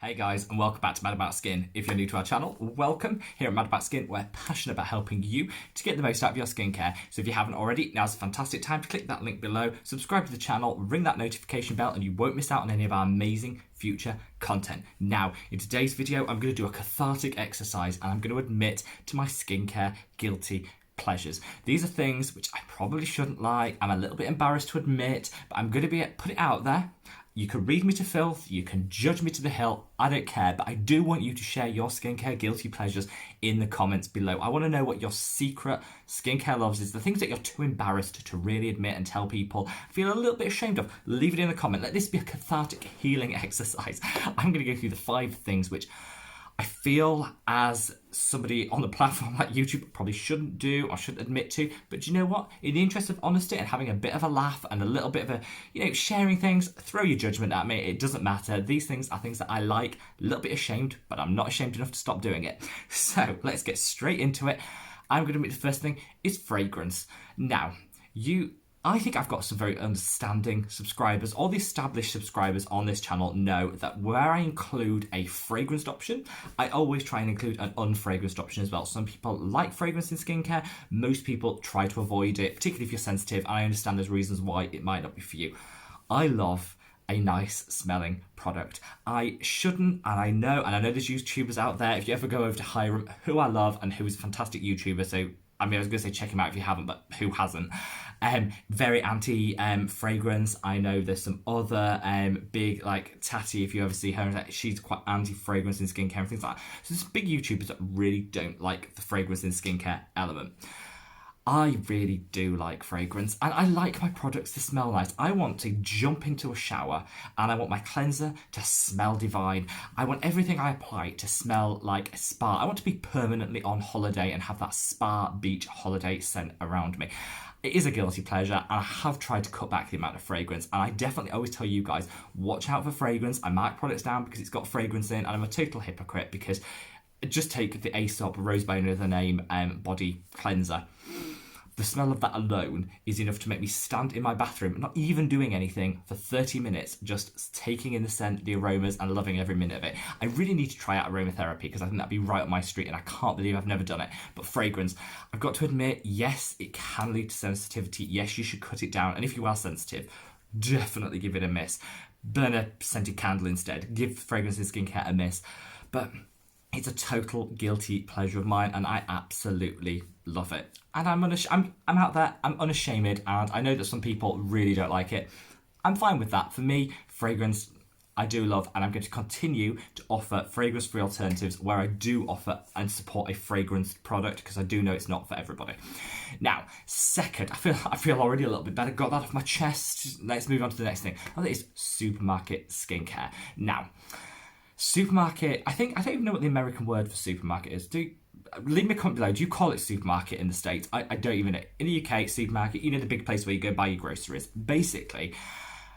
Hey guys, and welcome back to Mad About Skin. If you're new to our channel, welcome. Here at Mad About Skin, we're passionate about helping you to get the most out of your skincare. So if you haven't already, now's a fantastic time to click that link below, subscribe to the channel, ring that notification bell, and you won't miss out on any of our amazing future content. Now, in today's video, I'm going to do a cathartic exercise, and I'm going to admit to my skincare guilty pleasures. These are things which I probably shouldn't like. I'm a little bit embarrassed to admit, but I'm going to put it out there. You can read me to filth, you can judge me to the hill, I don't care, but I do want you to share your skincare guilty pleasures in the comments below. I want to know what your secret skincare loves is, the things that you're too embarrassed to really admit and tell people, feel a little bit ashamed of. Leave it in the comment. Let this be a cathartic healing exercise. I'm going to go through the 5 things which I feel as somebody on the platform like YouTube probably shouldn't do or shouldn't admit to. But do you know what? In the interest of honesty and having a bit of a laugh and a little bit of a, sharing things, throw your judgment at me. It doesn't matter. These things are things that I like, a little bit ashamed, but I'm not ashamed enough to stop doing it. So let's get straight into it. I'm going to admit the first thing is fragrance. Now, I think I've got some very understanding subscribers. All the established subscribers on this channel know that where I include a fragranced option, I always try and include an unfragranced option as well. Some people like fragrance in skincare. Most people try to avoid it, particularly if you're sensitive. And I understand there's reasons why it might not be for you. I love a nice smelling product. I shouldn't, and I know there's YouTubers out there, if you ever go over to Hiram, who I love and who is a fantastic YouTuber, so I was going to say check him out if you haven't, but who hasn't? Very anti fragrance. I know there's some other big, like Tati, if you ever see her, she's quite anti fragrance in skincare and things like that. So there's big YouTubers that really don't like the fragrance in skincare element. I really do like fragrance, and I like my products to smell nice. I want to jump into a shower and I want my cleanser to smell divine. I want everything I apply to smell like a spa. I want to be permanently on holiday and have that spa beach holiday scent around me. It is a guilty pleasure, and I have tried to cut back the amount of fragrance, and I definitely always tell you guys, watch out for fragrance. I mark products down because it's got fragrance in, and I'm a total hypocrite because just take the Aesop rose by another name body cleanser. The smell of that alone is enough to make me stand in my bathroom, not even doing anything, for 30 minutes, just taking in the scent, the aromas, and loving every minute of it. I really need to try out aromatherapy because I think that'd be right up my street, and I can't believe I've never done it. But fragrance, I've got to admit, yes, it can lead to sensitivity. Yes, you should cut it down. And if you are sensitive, definitely give it a miss. Burn a scented candle instead. Give fragrance in skincare a miss. But it's a total guilty pleasure of mine, and I absolutely love it. And I'm out there, I'm unashamed, and I know that some people really don't like it. I'm fine with that. For me, fragrance, I do love, and I'm going to continue to offer fragrance-free alternatives where I do offer and support a fragrance product, because I do know it's not for everybody. Now, second, I feel already a little bit better. Got that off my chest. Let's move on to the next thing. And that is supermarket skincare. Now, supermarket, I don't even know what the American word for supermarket is. Leave me a comment below. Do you call it supermarket in the States? I don't even know. In the UK, supermarket, the big place where you go buy your groceries, basically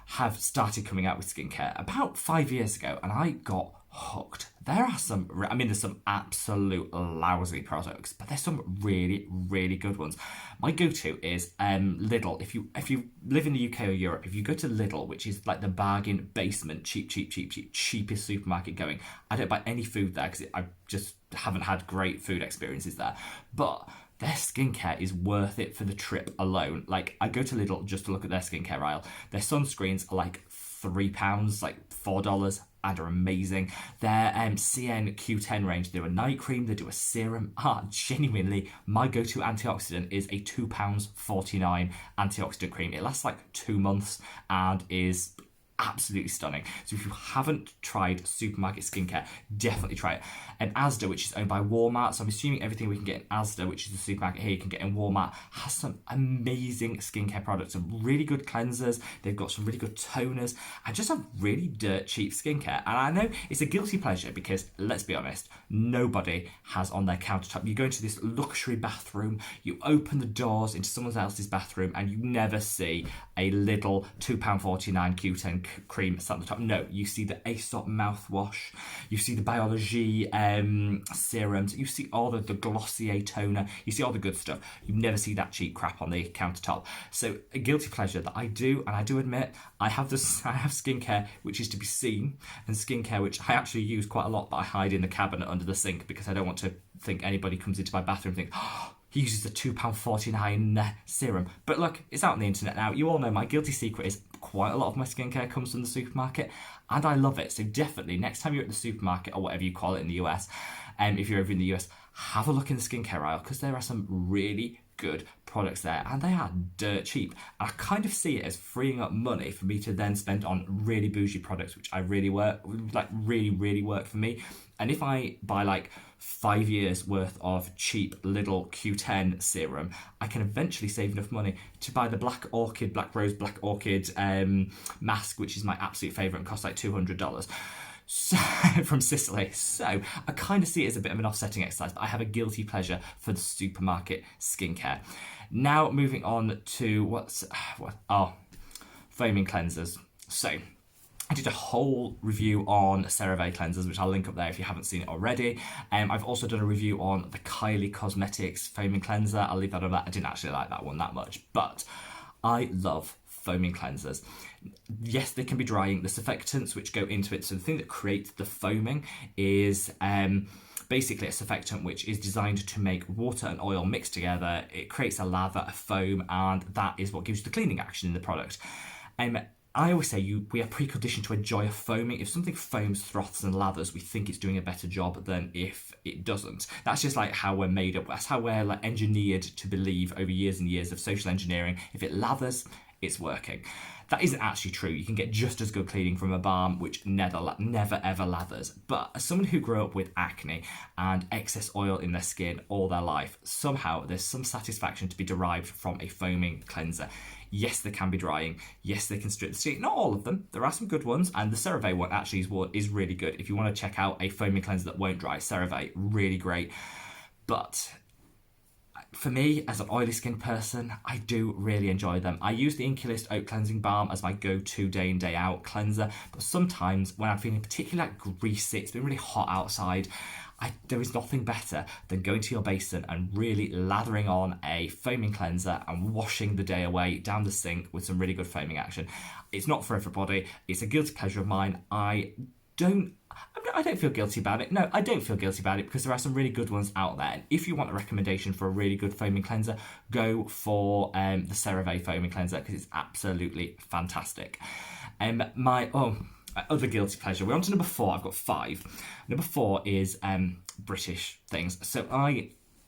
have started coming out with skincare about 5 years ago, and I got hooked. There's some absolute lousy products, but there's some really, really good ones. My go-to is Lidl. If you live in the UK or Europe, if you go to Lidl, which is like the bargain basement, cheapest supermarket going, I don't buy any food there because I just haven't had great food experiences there. But their skincare is worth it for the trip alone. Like, I go to Lidl just to look at their skincare aisle. Their sunscreens are like £3, like $4, and are amazing. Their CN Q10 range, they do a night cream, they do a serum. Genuinely, my go-to antioxidant is a £2.49 antioxidant cream. It lasts like 2 months and is absolutely stunning. So if you haven't tried supermarket skincare, definitely try it. And Asda, which is owned by Walmart, so I'm assuming everything we can get in Asda, which is the supermarket here, you can get in Walmart, has some amazing skincare products, some really good cleansers. They've got some really good toners, and just a really dirt cheap skincare. And I know it's a guilty pleasure because, let's be honest, nobody has on their countertop. You go into this luxury bathroom, you open the doors into someone else's bathroom, and you never see a little £2.49 Q10 pink cream sat on the top. No, you see the Aesop mouthwash, you see the Biology serums, you see all the Glossier toner, you see all the good stuff. You never see that cheap crap on the countertop. So a guilty pleasure that I do, and I do admit, I have skincare which is to be seen, and skincare which I actually use quite a lot, but I hide in the cabinet under the sink because I don't want to think anybody comes into my bathroom and think, oh, he uses a £2.49 serum. But look, it's out on the internet now. You all know my guilty secret is quite a lot of my skincare comes from the supermarket, and I love it. So definitely, next time you're at the supermarket, or whatever you call it in the US, if you're over in the US, have a look in the skincare aisle, because there are some really good products there, and they are dirt cheap. I kind of see it as freeing up money for me to then spend on really bougie products, which really work for me. And if I buy like 5 years worth of cheap little Q10 serum, I can eventually save enough money to buy the Black Orchid mask, which is my absolute favourite and costs like $200. So, from Sicily. So I kind of see it as a bit of an offsetting exercise, but I have a guilty pleasure for the supermarket skincare. Now moving on to foaming cleansers. So I did a whole review on CeraVe cleansers, which I'll link up there if you haven't seen it already. I've also done a review on the Kylie Cosmetics foaming cleanser. I'll leave that on that. I didn't actually like that one that much, but I love foaming cleansers. Yes, they can be drying. The surfactants which go into it, so the thing that creates the foaming is basically a surfactant which is designed to make water and oil mixed together. It creates a lather, a foam, and that is what gives you the cleaning action in the product. I always say we are preconditioned to enjoy a foaming. If something foams, froths and lathers, we think it's doing a better job than if it doesn't. That's just like how we're made up. That's how we're like engineered to believe over years and years of social engineering. If it lathers, it's working. That isn't actually true. You can get just as good cleaning from a balm which never ever lathers. But as someone who grew up with acne and excess oil in their skin all their life, somehow there's some satisfaction to be derived from a foaming cleanser. Yes, they can be drying. Yes, they can strip the skin. Not all of them. There are some good ones, and the CeraVe one actually is really good. If you want to check out a foaming cleanser that won't dry, CeraVe, really great. But for me, as an oily skin person, I do really enjoy them. I use the Inculist Oat Cleansing Balm as my go-to day in, day out cleanser, but sometimes when I'm feeling particularly like greasy, it's been really hot outside, there is nothing better than going to your basin and really lathering on a foaming cleanser and washing the day away down the sink with some really good foaming action. It's not for everybody. It's a guilty pleasure of mine. I don't feel guilty about it. No, I don't feel guilty about it because there are some really good ones out there. And if you want a recommendation for a really good foaming cleanser, go for the CeraVe foaming cleanser because it's absolutely fantastic. My other guilty pleasure. We're on to number 4. I've got 5. Number 4 is British things. So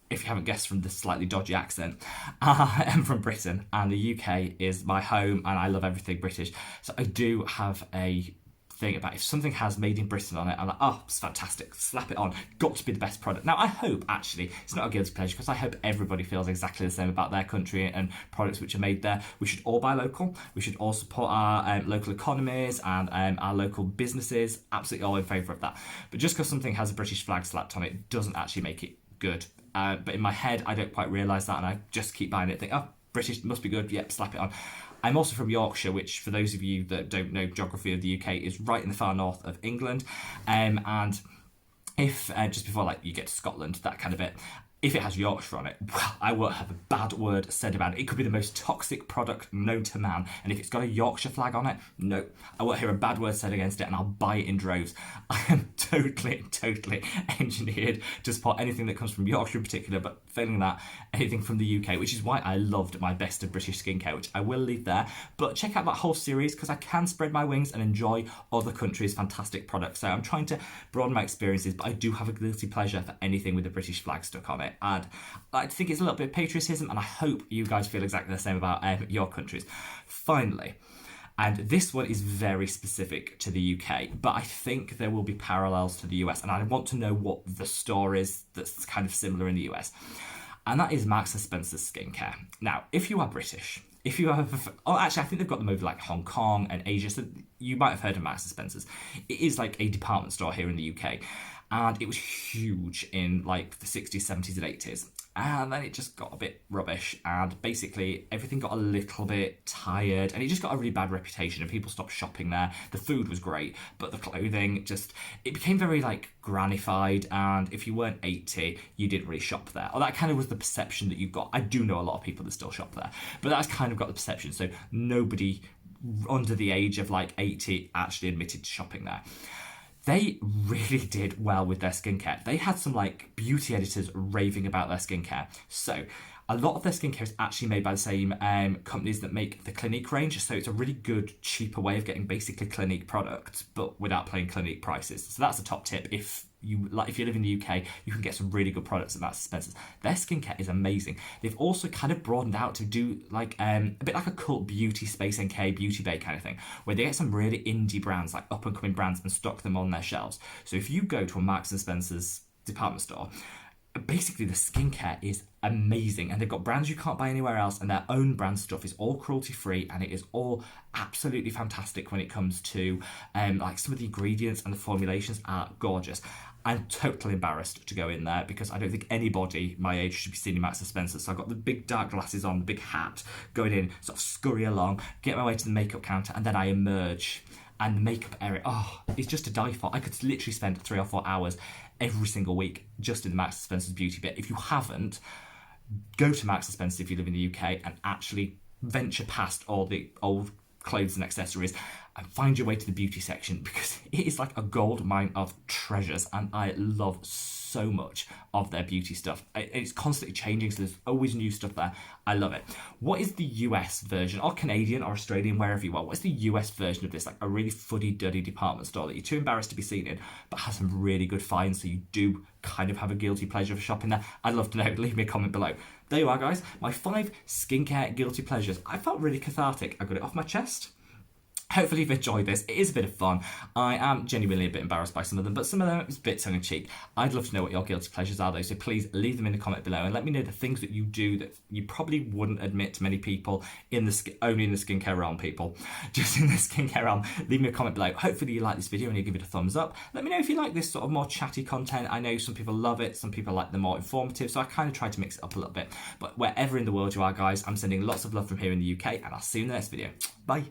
if you haven't guessed from the slightly dodgy accent, I am from Britain and the UK is my home and I love everything British. So I do have a thing about if something has made in Britain on it, I'm like, oh, it's fantastic, slap it on, got to be the best product. Now I hope actually it's not a guilty pleasure because I hope everybody feels exactly the same about their country and products which are made there. We should all buy local, we should all support our local economies and our local businesses, absolutely all in favour of that. But just because something has a British flag slapped on it doesn't actually make it good. But in my head I don't quite realise that and I just keep buying it, think, oh, British must be good, yep, slap it on. I'm also from Yorkshire, which for those of you that don't know geography of the UK is right in the far north of England. And if, just before like you get to Scotland, that kind of bit, if it has Yorkshire on it, well, I won't have a bad word said about it. It could be the most toxic product known to man. And if it's got a Yorkshire flag on it, no, I won't hear a bad word said against it and I'll buy it in droves. I am totally engineered to support anything that comes from Yorkshire in particular, but failing that, anything from the UK, which is why I loved my best of British skincare, which I will leave there. But check out that whole series because I can spread my wings and enjoy other countries' fantastic products. So I'm trying to broaden my experiences, but I do have a guilty pleasure for anything with a British flag stuck on it. And I think it's a little bit of patriotism, and I hope you guys feel exactly the same about your countries. Finally, and this one is very specific to the UK, but I think there will be parallels to the US, and I want to know what the store is that's kind of similar in the US. And that is Marks & Spencer's skincare. Now, if you are British, if you have, actually I think they've got them over like Hong Kong and Asia, so you might have heard of Marks & Spencer's. It is like a department store here in the UK. and it was huge in like the 60s, 70s and 80s. And then it just got a bit rubbish, and basically everything got a little bit tired, and it just got a really bad reputation, and people stopped shopping there. The food was great, but the clothing just, it became very like grannified, and if you weren't 80, you didn't really shop there. Or that kind of was the perception that you got. I do know a lot of people that still shop there, but that's kind of got the perception. So nobody under the age of like 80 actually admitted to shopping there. They really did well with their skincare. They had some like beauty editors raving about their skincare. So a lot of their skincare is actually made by the same companies that make the Clinique range. So it's a really good, cheaper way of getting basically Clinique products, but without paying Clinique prices. So that's a top tip. If you live in the UK, you can get some really good products at Marks and Spencer's. Their skincare is amazing. They've also kind of broadened out to do like a bit like a cult beauty, Space NK, Beauty Bay kind of thing, where they get some really indie brands, like up and coming brands, and stock them on their shelves. So if you go to a Marks and Spencer's department store, basically the skincare is amazing, and they've got brands you can't buy anywhere else, and their own brand stuff is all cruelty free, and it is all absolutely fantastic when it comes to like some of the ingredients, and the formulations are gorgeous. I'm totally embarrassed to go in there because I don't think anybody my age should be seen in Marks and Spencer. So I've got the big dark glasses on, the big hat, going in, sort of scurry along, get my way to the makeup counter, and then I emerge. And the makeup area, it's just to die for. I could literally spend 3 or 4 hours every single week just in the Marks and Spencer's beauty bit. If you haven't, go to Marks and Spencer if you live in the UK and actually venture past all the old clothes and accessories and find your way to the beauty section, because it is like a gold mine of treasures, and I love so much of their beauty stuff. It's constantly changing, so there's always new stuff there. I love it. What is the US version, or Canadian or Australian, wherever you are, what is the US version of this? Like a really fuddy-duddy department store that you're too embarrassed to be seen in, but has some really good finds, so you do kind of have a guilty pleasure for shopping there? I'd love to know. Leave me a comment below. There you are, guys. My 5 skincare guilty pleasures. I felt really cathartic. I got it off my chest. Hopefully you've enjoyed this. It is a bit of fun. I am genuinely a bit embarrassed by some of them, but some of them is a bit tongue-in-cheek. I'd love to know what your guilty pleasures are though, so please leave them in the comment below and let me know the things that you do that you probably wouldn't admit to many people, only in the skincare realm, people. Just in the skincare realm. Leave me a comment below. Hopefully you like this video and you give it a thumbs up. Let me know if you like this sort of more chatty content. I know some people love it, some people like the more informative, so I kind of try to mix it up a little bit. But wherever in the world you are, guys, I'm sending lots of love from here in the UK, and I'll see you in the next video. Bye.